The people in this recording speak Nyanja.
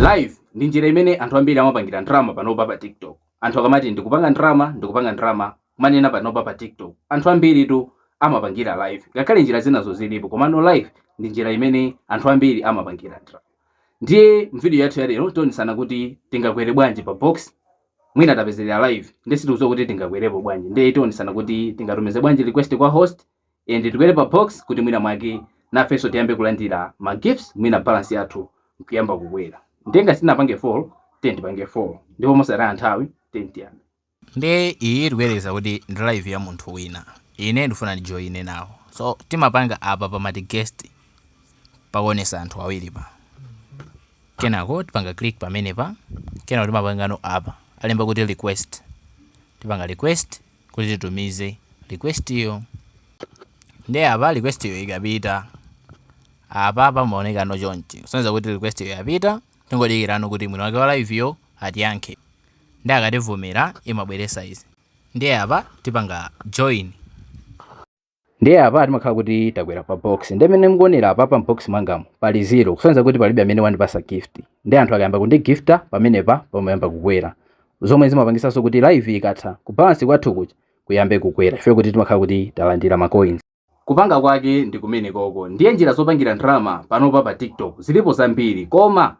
Live ndi njira imene anthu ambiri amapangira drama panopa pa TikTok. Anthu akamati ndikupanga drama kumanena panopa pa TikTok. Anthu ambiri tu amapangira live. Ngakhale njira zinazo zilipo, komano live ndi njira imene anthu ambiri amapangira drama. Ndiye mvideo yathu ya lero tionesana kuti tingakwere bwanji pa box. Mwina tapezera live ndesituzo kuti tingakwerepo bwanji. Ndiye tionesana kuti tingatumize bwanji request kwa host and tikwere pa box kuti mwina mwake nafenso tiyambe kulandira ma gifts, mwina balance yathu nkuyamba kukwera. Ndenga sinapange 4 tipange 4 ndipo mosara nthawi tiyambe. Ndiye iyi tikueleza kuti ndi live ya munthu wina, ine ndifuna ndijoine nawo. So timapanga apa pamati guest pakuonesa anthu awiri pa. Kenako tipanga click pamene pa. Kenako timapangano apa alemba kuti request. Tipanga request kuti titumize request iyo. Ndiye apa request iyo ikapita apa pamaoneka no chonchi. Kusonyeza kuti request iyo yapita, tingodikirano kuti mwini wake wa live yo atiyankhe. Ndiye akativomera imabweresa izi. Ndiye apa tipanga join. Ndiye apa timakhala kuti takwera pa box. Ndiye mene mukuonera apa pa box mwangamo pali 0, kusonyeza kuti palibe amene wandipasa gift. Ndiye anthu akayamba kundigifta pamene pa pamayamba kukwera. Zomwe zimapangisanso kuti live ikatha kubalance kwathu kuja kuyambe kukwera. Ife kuti timakhala kuti talandira ma coins. Kupanga kwake ndi kumene koko. Ndiye njira zopangira drama panopa pa TikTok zilipo zambiri, koma